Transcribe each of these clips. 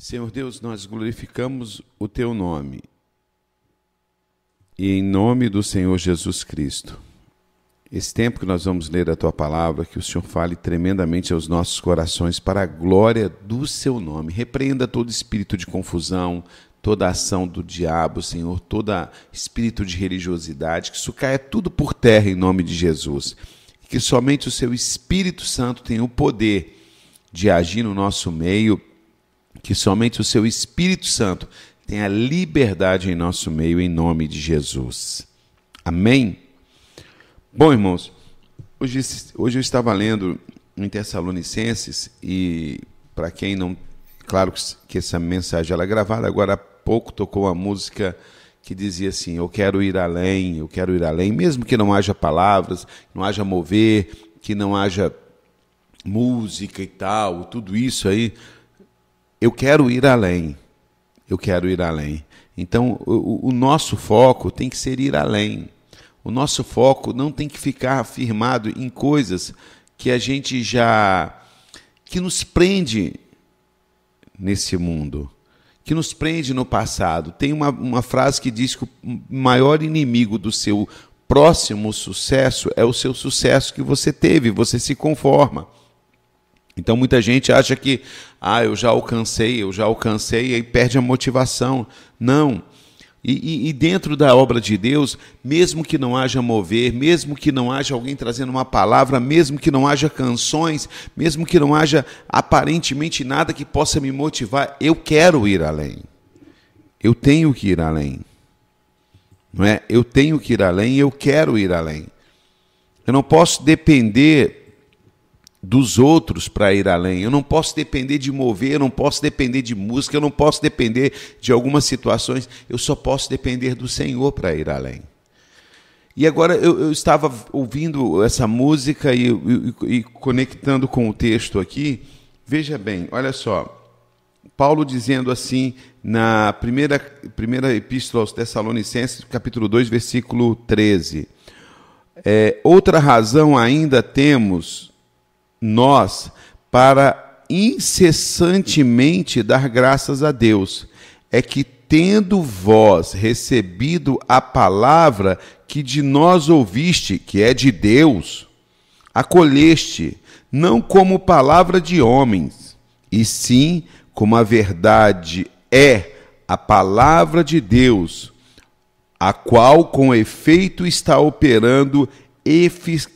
Senhor Deus, nós glorificamos o Teu nome. E em nome do Senhor Jesus Cristo, esse tempo que nós vamos ler a Tua palavra, que o Senhor fale tremendamente aos nossos corações para a glória do Seu nome. Repreenda todo espírito de confusão, toda ação do diabo, Senhor, todo espírito de religiosidade, que isso caia tudo por terra em nome de Jesus. E que somente o Seu Espírito Santo tenha o poder de agir no nosso meio, que somente o Seu Espírito Santo tenha liberdade em nosso meio, em nome de Jesus. Amém? Bom, irmãos, hoje eu estava lendo em Tessalonicenses e, para quem não... Claro que essa mensagem ela é gravada, agora há pouco tocou uma música que dizia assim, eu quero ir além, mesmo que não haja palavras, não haja mover, que não haja música e tal, tudo isso aí, eu quero ir além. Então, o nosso foco tem que ser ir além. O nosso foco não tem que ficar firmado em coisas que a gente que nos prende nesse mundo, que nos prende no passado. Tem uma frase que diz que o maior inimigo do seu próximo sucesso é o seu sucesso que você teve, você se conforma. Então muita gente acha que eu já alcancei, e aí perde a motivação. Não. E dentro da obra de Deus, mesmo que não haja mover, mesmo que não haja alguém trazendo uma palavra, mesmo que não haja canções, mesmo que não haja aparentemente nada que possa me motivar, eu quero ir além. Eu tenho que ir além. Não é? Eu tenho que ir além, eu quero ir além. Eu não posso depender dos outros para ir além. Eu não posso depender de mover, eu não posso depender de música, eu não posso depender de algumas situações, eu só posso depender do Senhor para ir além. E agora eu estava ouvindo essa música e conectando com o texto aqui, veja bem, olha só, Paulo dizendo assim, na primeira epístola aos Tessalonicenses, capítulo 2, versículo 13, outra razão ainda temos nós para incessantemente dar graças a Deus, é que tendo vós recebido a palavra que de nós ouviste, que é de Deus, acolheste, não como palavra de homens, e sim como a verdade é a palavra de Deus, a qual com efeito está operando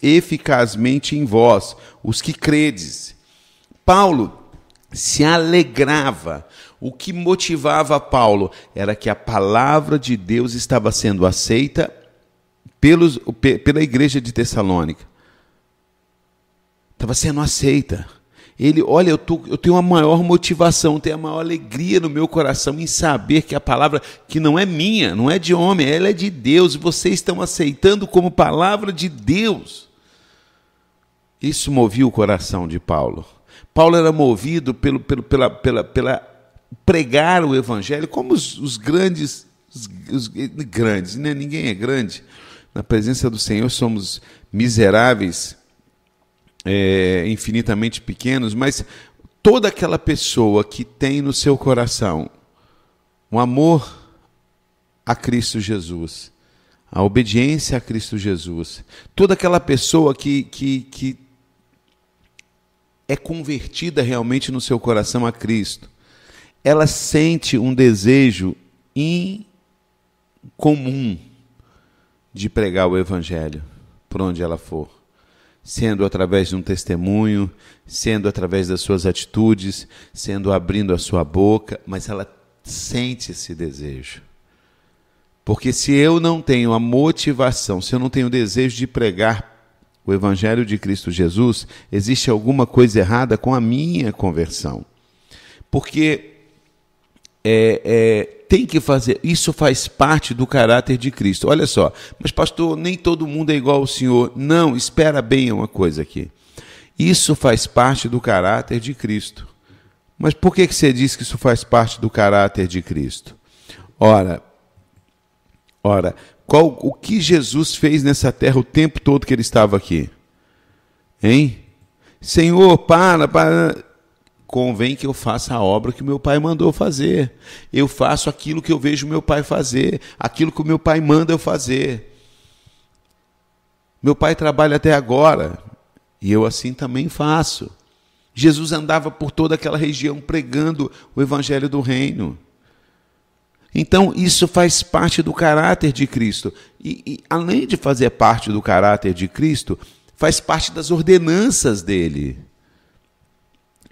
eficazmente em vós, os que credes. Paulo se alegrava. O que motivava Paulo era que a palavra de Deus estava sendo aceita pela igreja de Tessalônica. Estava sendo aceita. Ele, olha, eu tenho uma maior motivação, tenho a maior alegria no meu coração em saber que a palavra, que não é minha, não é de homem, ela é de Deus, e vocês estão aceitando como palavra de Deus. Isso movia o coração de Paulo. Paulo era movido pela pregar o evangelho, como os grandes, né? Ninguém é grande. Na presença do Senhor somos miseráveis, infinitamente pequenos, mas toda aquela pessoa que tem no seu coração um amor a Cristo Jesus, a obediência a Cristo Jesus, toda aquela pessoa que é convertida realmente no seu coração a Cristo, ela sente um desejo incomum de pregar o Evangelho por onde ela for. Sendo através de um testemunho, sendo através das suas atitudes, sendo abrindo a sua boca, mas ela sente esse desejo. Porque se eu não tenho a motivação, se eu não tenho o desejo de pregar o Evangelho de Cristo Jesus, existe alguma coisa errada com a minha conversão. Porque tem que fazer, isso faz parte do caráter de Cristo. Olha só, mas pastor, nem todo mundo é igual ao Senhor. Não, espera bem uma coisa aqui. Isso faz parte do caráter de Cristo. Mas por que você diz que isso faz parte do caráter de Cristo? Ora, o que Jesus fez nessa terra o tempo todo que ele estava aqui? Hein? Senhor, para. convém que eu faça a obra que o meu pai mandou fazer. Eu faço aquilo que eu vejo meu pai fazer, aquilo que o meu pai manda eu fazer. Meu pai trabalha até agora, e eu assim também faço. Jesus andava por toda aquela região pregando o evangelho do reino. Então, isso faz parte do caráter de Cristo. E além de fazer parte do caráter de Cristo, faz parte das ordenanças dele.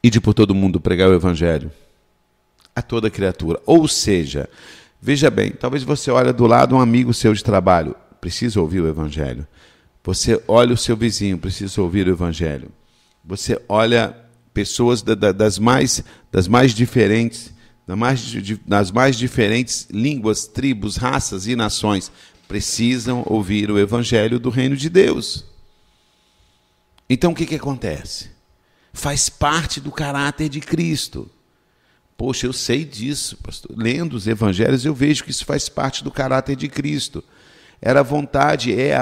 E de por todo mundo pregar o evangelho a toda criatura. Ou seja, veja bem, talvez você olhe do lado um amigo seu de trabalho, precisa ouvir o evangelho. Você olha o seu vizinho, precisa ouvir o evangelho. Você olha pessoas das mais diferentes, das mais diferentes línguas, tribos, raças e nações, precisam ouvir o evangelho do reino de Deus. Então o que acontece? Faz parte do caráter de Cristo. Poxa, eu sei disso, pastor. Lendo os evangelhos eu vejo que isso faz parte do caráter de Cristo. É a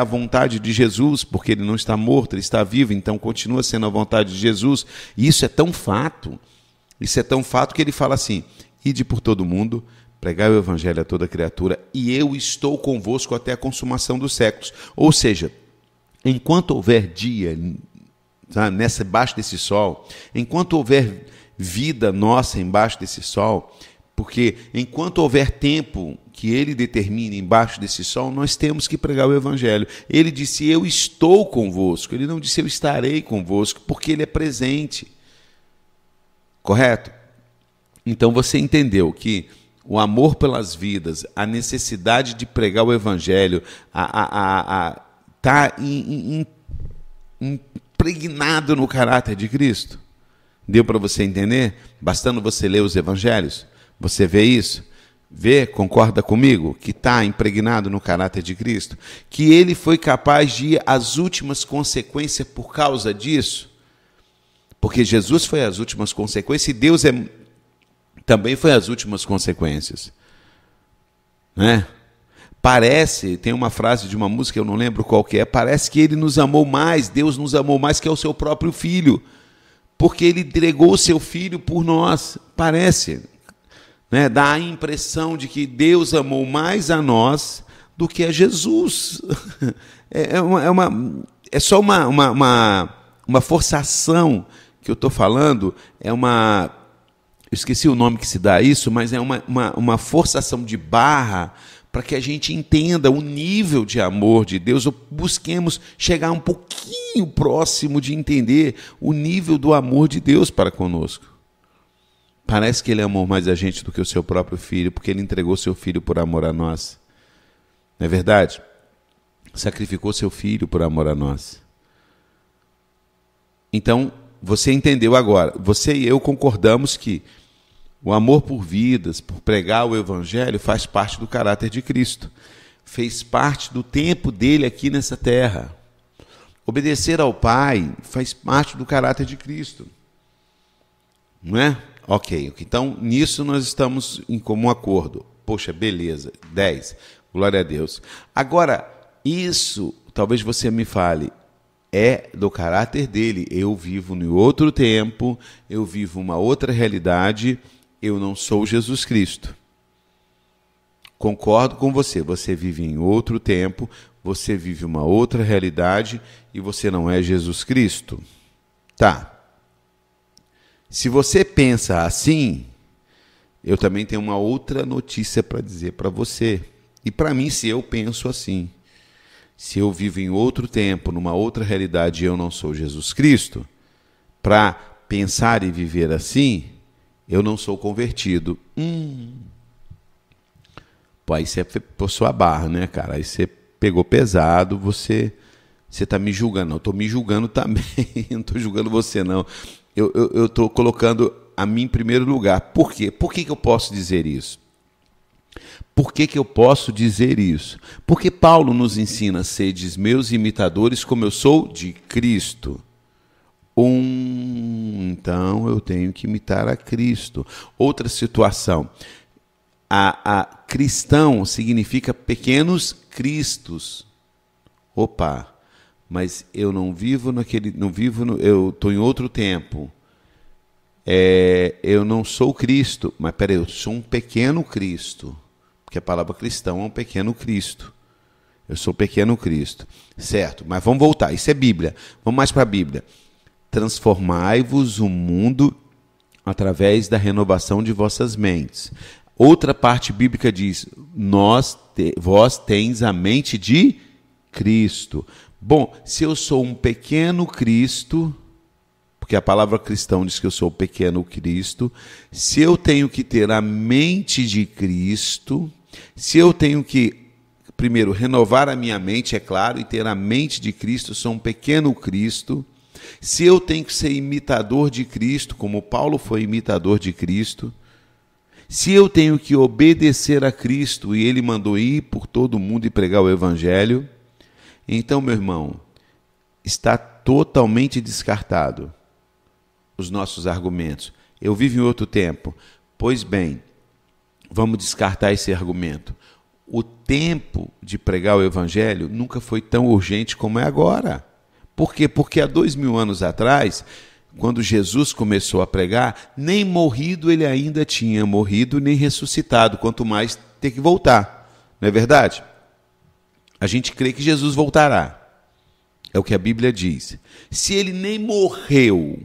vontade de Jesus, porque ele não está morto, ele está vivo, então continua sendo a vontade de Jesus. E isso é tão fato que ele fala assim: ide por todo mundo, pregai o evangelho a toda criatura, e eu estou convosco até a consumação dos séculos. Ou seja, enquanto houver dia, tá, embaixo desse sol, enquanto houver vida nossa embaixo desse sol, porque enquanto houver tempo que ele determine embaixo desse sol, nós temos que pregar o evangelho. Ele disse: eu estou convosco. Ele não disse: eu estarei convosco, porque ele é presente. Correto? Então você entendeu que o amor pelas vidas, a necessidade de pregar o evangelho, está impregnado no caráter de Cristo? Deu para você entender? Bastando você ler os evangelhos, você vê isso? Vê, concorda comigo, que está impregnado no caráter de Cristo? Que ele foi capaz de ir às últimas consequências por causa disso? Porque Jesus foi às últimas consequências e Deus também foi às últimas consequências. Né? Parece, tem uma frase de uma música, eu não lembro qual que é, parece que ele nos amou mais, Deus nos amou mais que é o seu próprio filho, porque ele entregou o seu filho por nós. Parece, né? Dá a impressão de que Deus amou mais a nós do que a Jesus. É só uma forçação que eu estou falando, eu esqueci o nome que se dá a isso, mas é uma forçação de barra para que a gente entenda o nível de amor de Deus, ou busquemos chegar um pouquinho próximo de entender o nível do amor de Deus para conosco. Parece que ele amou mais a gente do que o seu próprio filho, porque ele entregou seu filho por amor a nós. Não é verdade? Sacrificou seu filho por amor a nós. Então, você entendeu agora. Você e eu concordamos que o amor por vidas, por pregar o evangelho, faz parte do caráter de Cristo. Fez parte do tempo dele aqui nessa terra. Obedecer ao Pai faz parte do caráter de Cristo. Não é? Ok. Então, nisso nós estamos em comum acordo. Poxa, beleza. 10. Glória a Deus. Agora, isso, talvez você me fale, é do caráter dele. Eu vivo em outro tempo, eu vivo uma outra realidade, eu não sou Jesus Cristo. Concordo com você, você vive em outro tempo, você vive uma outra realidade e você não é Jesus Cristo. Tá. Se você pensa assim, eu também tenho uma outra notícia para dizer para você. E para mim, se eu penso assim, se eu vivo em outro tempo, numa outra realidade e eu não sou Jesus Cristo, para pensar e viver assim, eu não sou convertido. Pô, aí você forçou a barra, né, cara? Aí você pegou pesado, você está me julgando. Não, eu estou me julgando também, não estou julgando você, não. Eu estou colocando a mim em primeiro lugar. Por quê? Por que eu posso dizer isso? Por que eu posso dizer isso? Porque Paulo nos ensina: sedes meus imitadores como eu sou de Cristo. Então eu tenho que imitar a Cristo. Outra situação. A cristão significa pequenos cristos. Opa, mas eu não vivo eu estou em outro tempo. eu não sou Cristo, mas peraí, eu sou um pequeno Cristo, porque a palavra cristão é um pequeno Cristo. Eu sou pequeno Cristo, certo? Mas vamos voltar, isso é Bíblia. Vamos mais para a Bíblia. Transformai-vos o mundo através da renovação de vossas mentes. Outra parte bíblica diz, vós tens a mente de Cristo. Bom, se eu sou um pequeno Cristo, porque a palavra cristão diz que eu sou o pequeno Cristo, se eu tenho que ter a mente de Cristo, se eu tenho que, primeiro, renovar a minha mente, é claro, e ter a mente de Cristo, eu sou um pequeno Cristo, se eu tenho que ser imitador de Cristo, como Paulo foi imitador de Cristo, se eu tenho que obedecer a Cristo e Ele mandou ir por todo mundo e pregar o Evangelho, então, meu irmão, está totalmente descartado os nossos argumentos. Eu vivo em outro tempo. Pois bem, vamos descartar esse argumento. O tempo de pregar o Evangelho nunca foi tão urgente como é agora. Por quê? Porque há 2000 anos atrás, quando Jesus começou a pregar, nem morrido ele ainda tinha morrido, nem ressuscitado, quanto mais ter que voltar. Não é verdade? A gente crê que Jesus voltará. É o que a Bíblia diz. Se ele nem morreu,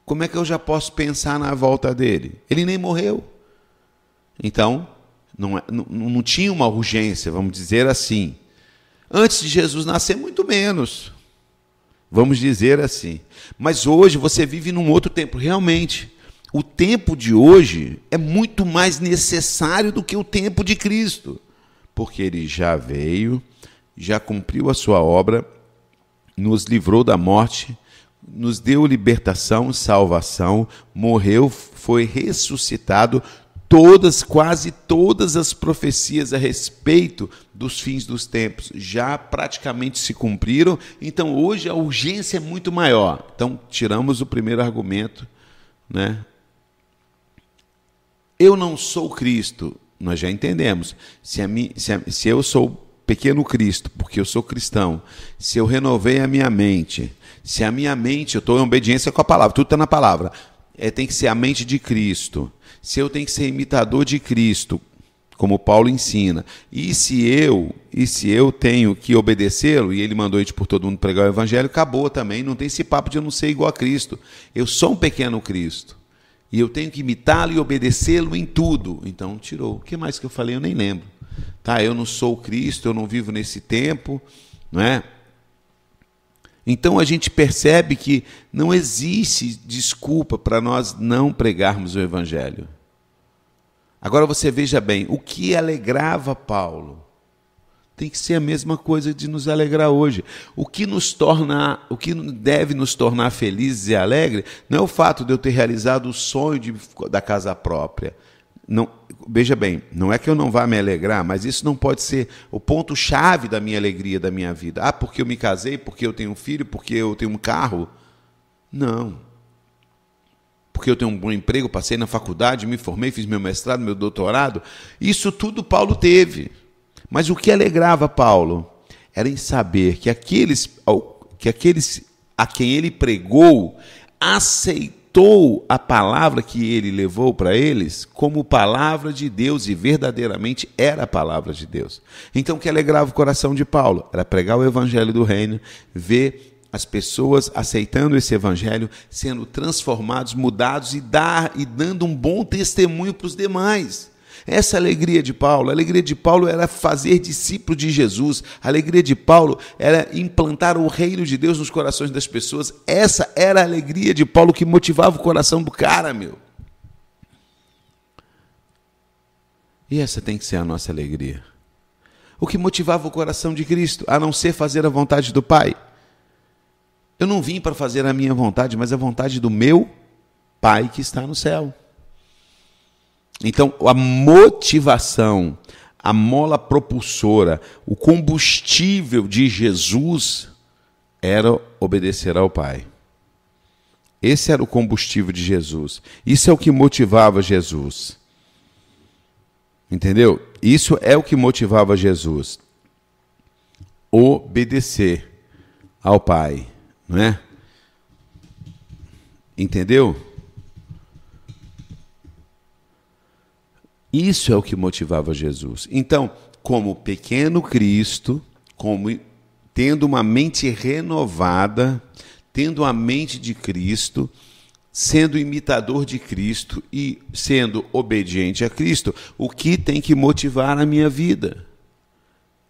como é que eu já posso pensar na volta dele? Ele nem morreu. Então, não tinha uma urgência, vamos dizer assim. Antes de Jesus nascer, muito menos. Vamos dizer assim. Mas hoje você vive num outro tempo. Realmente, o tempo de hoje é muito mais necessário do que o tempo de Cristo. Porque ele já veio, já cumpriu a sua obra, nos livrou da morte, nos deu libertação, salvação, morreu, foi ressuscitado. Quase todas as profecias a respeito dos fins dos tempos já praticamente se cumpriram, então hoje a urgência é muito maior. Então, tiramos o primeiro argumento, né? Eu não sou Cristo, nós já entendemos. Se eu sou pequeno Cristo, porque eu sou cristão, se eu renovei a minha mente, se a minha mente, eu estou em obediência com a palavra, tudo está na palavra, tem que ser a mente de Cristo. Se eu tenho que ser imitador de Cristo, como Paulo ensina, e se eu tenho que obedecê-lo, e ele mandou ir por todo mundo pregar o Evangelho, acabou também, não tem esse papo de eu não ser igual a Cristo. Eu sou um pequeno Cristo, e eu tenho que imitá-lo e obedecê-lo em tudo. Então, tirou. O que mais que eu falei? Eu nem lembro. Tá, eu não sou Cristo, eu não vivo nesse tempo, não é? Então a gente percebe que não existe desculpa para nós não pregarmos o Evangelho. Agora você veja bem, o que alegrava Paulo tem que ser a mesma coisa de nos alegrar hoje. O que deve nos tornar felizes e alegres não é o fato de eu ter realizado o sonho da casa própria. Não, veja bem, não é que eu não vá me alegrar, mas isso não pode ser o ponto-chave da minha alegria, da minha vida. Ah, porque eu me casei, porque eu tenho um filho, porque eu tenho um carro. Não. Porque eu tenho um bom emprego, passei na faculdade, me formei, fiz meu mestrado, meu doutorado. Isso tudo Paulo teve. Mas o que alegrava Paulo era em saber que aqueles a quem ele pregou aceitou a palavra que ele levou para eles como palavra de Deus, e verdadeiramente era a palavra de Deus. Então o que alegrava o coração de Paulo era pregar o Evangelho do Reino, ver as pessoas aceitando esse Evangelho, sendo transformados, mudados e dando um bom testemunho para os demais. Essa alegria de Paulo. A alegria de Paulo era fazer discípulo de Jesus. A alegria de Paulo era implantar o reino de Deus nos corações das pessoas. Essa era a alegria de Paulo que motivava o coração do cara, meu. E essa tem que ser a nossa alegria. O que motivava o coração de Cristo, a não ser fazer a vontade do Pai. Eu não vim para fazer a minha vontade, mas a vontade do meu Pai que está no céu. Então, a motivação, a mola propulsora, o combustível de Jesus era obedecer ao Pai. Esse era o combustível de Jesus. Isso é o que motivava Jesus. Entendeu? Isso é o que motivava Jesus. Obedecer ao Pai, não é? Entendeu? Isso é o que motivava Jesus. Então, como pequeno Cristo, como tendo uma mente renovada, tendo a mente de Cristo, sendo imitador de Cristo e sendo obediente a Cristo, o que tem que motivar a minha vida?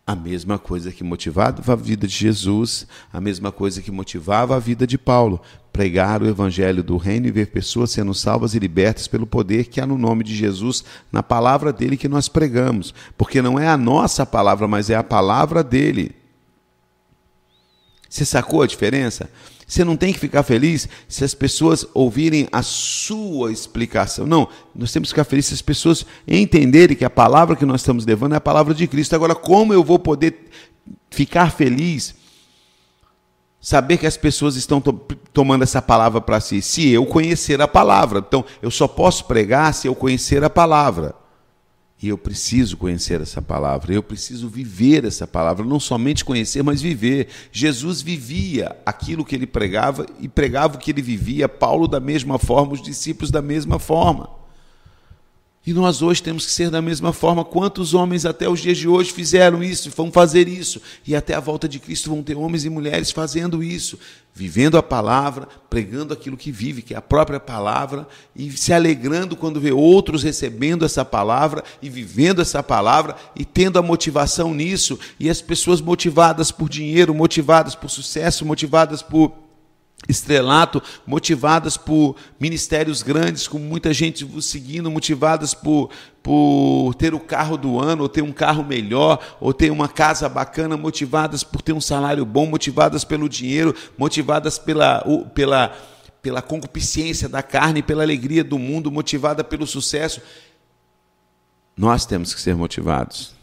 A mesma coisa que motivava a vida de Jesus, a mesma coisa que motivava a vida de Paulo, pregar o evangelho do reino e ver pessoas sendo salvas e libertas pelo poder que há no nome de Jesus, na palavra dele que nós pregamos, porque não é a nossa palavra, mas é a palavra dele. Você sacou a diferença? Você não tem que ficar feliz se as pessoas ouvirem a sua explicação. Não, nós temos que ficar felizes se as pessoas entenderem que a palavra que nós estamos levando é a palavra de Cristo. Agora, como eu vou poder ficar feliz, saber que as pessoas estão tomando essa palavra para si? Se eu conhecer a palavra. Então, eu só posso pregar se eu conhecer a palavra. E eu preciso conhecer essa palavra, eu preciso viver essa palavra, não somente conhecer, mas viver. Jesus vivia aquilo que ele pregava e pregava o que ele vivia, Paulo da mesma forma, os discípulos da mesma forma. E nós hoje temos que ser da mesma forma. Quantos homens até os dias de hoje fizeram isso, vão fazer isso, e até a volta de Cristo vão ter homens e mulheres fazendo isso, vivendo a palavra, pregando aquilo que vive, que é a própria palavra, e se alegrando quando vê outros recebendo essa palavra e vivendo essa palavra e tendo a motivação nisso, e as pessoas motivadas por dinheiro, motivadas por sucesso, motivadas por estrelato, motivadas por ministérios grandes, com muita gente vos seguindo, motivadas por ter o carro do ano, ou ter um carro melhor, ou ter uma casa bacana, motivadas por ter um salário bom, motivadas pelo dinheiro, motivadas pela concupiscência da carne, pela alegria do mundo, motivada pelo sucesso. Nós temos que ser motivados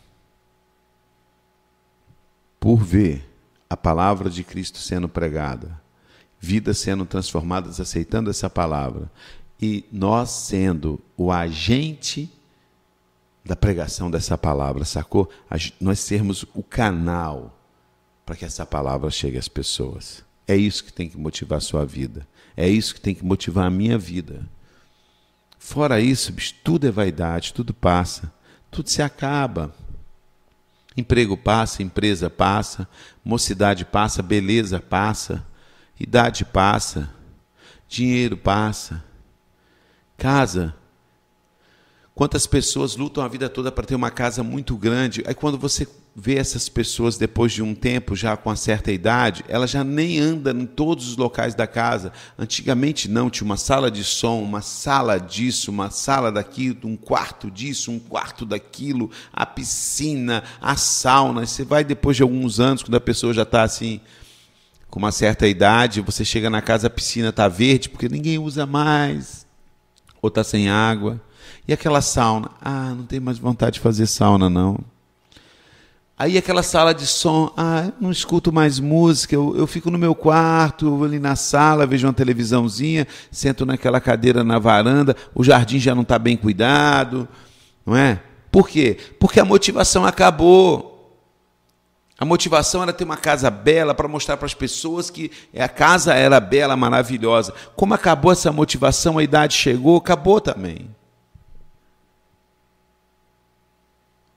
por ver a palavra de Cristo sendo pregada, vidas sendo transformadas, aceitando essa palavra, e nós sendo o agente da pregação dessa palavra, sacou? Nós sermos o canal para que essa palavra chegue às pessoas. É isso que tem que motivar a sua vida, é isso que tem que motivar a minha vida. Fora isso, bicho, tudo é vaidade, tudo passa, tudo se acaba. Emprego passa, empresa passa, mocidade passa, beleza passa, idade passa, dinheiro passa, casa. Quantas pessoas lutam a vida toda para ter uma casa muito grande, aí quando você vê essas pessoas depois de um tempo, já com uma certa idade, ela já nem anda em todos os locais da casa. Antigamente não, tinha uma sala de som, uma sala disso, uma sala daquilo, um quarto disso, um quarto daquilo, a piscina, a sauna. Você vai depois de alguns anos, quando a pessoa já está assim, com uma certa idade, você chega na casa, a piscina está verde, porque ninguém usa mais, ou está sem água. E aquela sauna? Ah, não tenho mais vontade de fazer sauna, não. Aí aquela sala de som, não escuto mais música, eu fico no meu quarto, eu vou ali na sala, vejo uma televisãozinha, sento naquela cadeira na varanda, o jardim já não está bem cuidado, não é? Por quê? Porque a motivação acabou. A motivação era ter uma casa bela para mostrar para as pessoas que a casa era bela, maravilhosa. Como acabou essa motivação, a idade chegou, acabou também.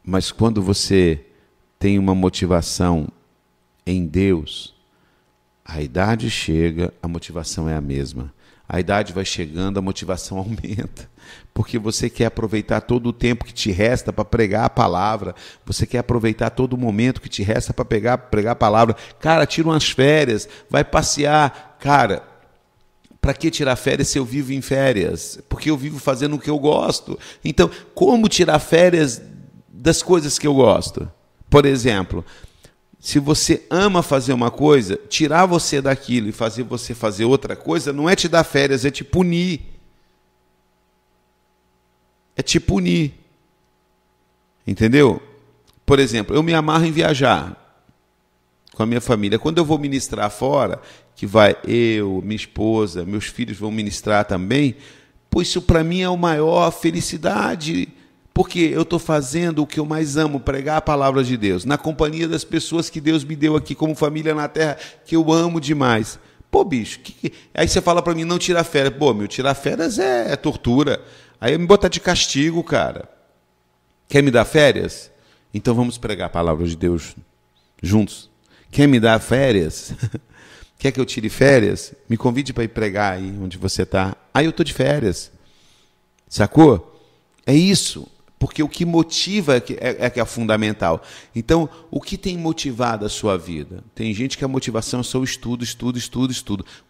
Mas quando você tem uma motivação em Deus, a idade chega, a motivação é a mesma. A idade vai chegando, a motivação aumenta, porque você quer aproveitar todo o tempo que te resta para pregar a palavra, você quer aproveitar todo o momento que te resta para pregar a palavra. Cara, tira umas férias, vai passear. Cara, para que tirar férias se eu vivo em férias? Porque eu vivo fazendo o que eu gosto. Então, como tirar férias das coisas que eu gosto? Por exemplo, se você ama fazer uma coisa, tirar você daquilo e fazer você fazer outra coisa, não é te dar férias, é te punir. É te punir. Entendeu? Por exemplo, eu me amarro em viajar com a minha família. Quando eu vou ministrar fora, que vai eu, minha esposa, meus filhos vão ministrar também, pois isso para mim é a maior felicidade. Porque eu estou fazendo o que eu mais amo, pregar a palavra de Deus, na companhia das pessoas que Deus me deu aqui como família na terra, que eu amo demais. Pô, bicho, aí você fala para mim não tirar férias. Pô, meu, tirar férias é tortura. Aí me botar de castigo, cara. Quer me dar férias? Então vamos pregar a palavra de Deus juntos. Quer me dar férias? Quer que eu tire férias? Me convide para ir pregar aí onde você está. Aí eu estou de férias. Sacou? É isso. Porque o que motiva é que é fundamental. Então, o que tem motivado a sua vida? Tem gente que a motivação é só o estudo.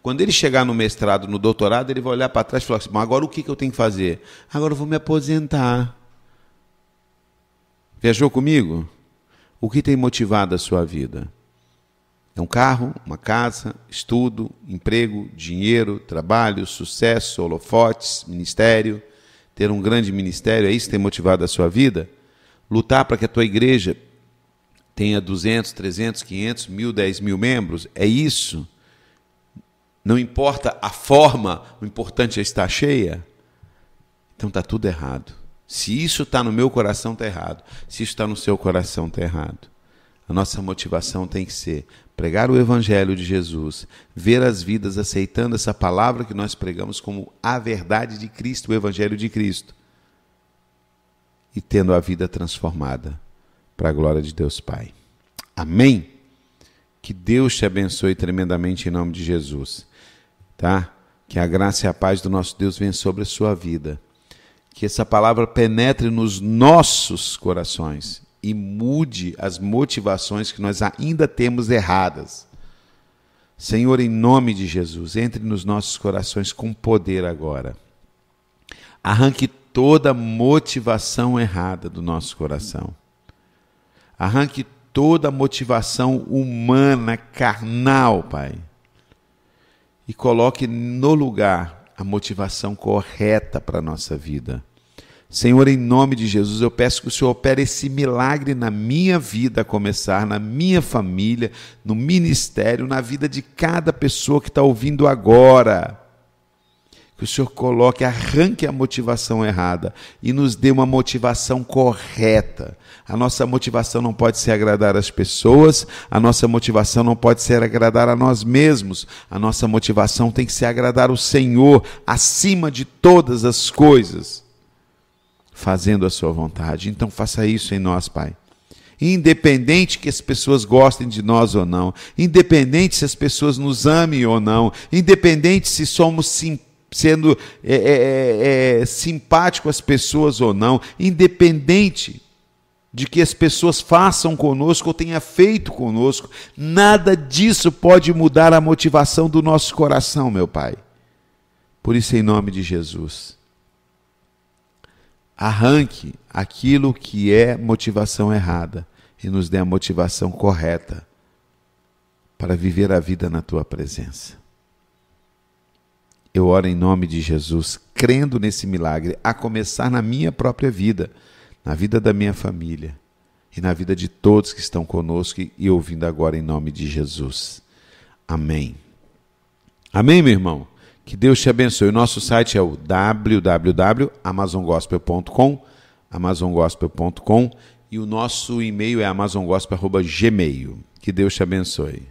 Quando ele chegar no mestrado, no doutorado, ele vai olhar para trás e falar assim, mas agora o que eu tenho que fazer? Agora eu vou me aposentar. Viajou comigo? O que tem motivado a sua vida? É um carro, uma casa, estudo, emprego, dinheiro, trabalho, sucesso, holofotes, ministério. Ter um grande ministério, é isso que tem motivado a sua vida? Lutar para que a tua igreja tenha 200, 300, 500, 1.000, 10.000 membros? É isso? Não importa a forma, o importante é estar cheia? Então está tudo errado. Se isso está no meu coração, está errado. Se isso está no seu coração, está errado. A nossa motivação tem que ser pregar o Evangelho de Jesus, ver as vidas aceitando essa palavra que nós pregamos como a verdade de Cristo, o Evangelho de Cristo, e tendo a vida transformada para a glória de Deus Pai. Amém? Que Deus te abençoe tremendamente em nome de Jesus. Tá? Que a graça e a paz do nosso Deus venha sobre a sua vida. Que essa palavra penetre nos nossos corações e mude as motivações que nós ainda temos erradas. Senhor, em nome de Jesus, entre nos nossos corações com poder agora. Arranque toda motivação errada do nosso coração. Arranque toda motivação humana, carnal, Pai. E coloque no lugar a motivação correta para a nossa vida. Senhor, em nome de Jesus, eu peço que o Senhor opere esse milagre na minha vida, a começar na minha família, no ministério, na vida de cada pessoa que está ouvindo agora. Que o Senhor coloque, arranque a motivação errada e nos dê uma motivação correta. A nossa motivação não pode ser agradar as pessoas, a nossa motivação não pode ser agradar a nós mesmos. A nossa motivação tem que ser agradar o Senhor acima de todas as coisas, fazendo a sua vontade. Então faça isso em nós, Pai. Independente que as pessoas gostem de nós ou não, independente se as pessoas nos amem ou não, independente se somos sendo simpáticos às pessoas ou não, independente de que as pessoas façam conosco ou tenham feito conosco, nada disso pode mudar a motivação do nosso coração, meu Pai. Por isso, em nome de Jesus, arranque aquilo que é motivação errada e nos dê a motivação correta para viver a vida na Tua presença. Eu oro em nome de Jesus, crendo nesse milagre, a começar na minha própria vida, na vida da minha família e na vida de todos que estão conosco e ouvindo agora em nome de Jesus. Amém. Amém, meu irmão? Que Deus te abençoe. O nosso site é o www.amazongospel.com, amazongospel.com, e o nosso e-mail é amazongospel@gmail. Que Deus te abençoe.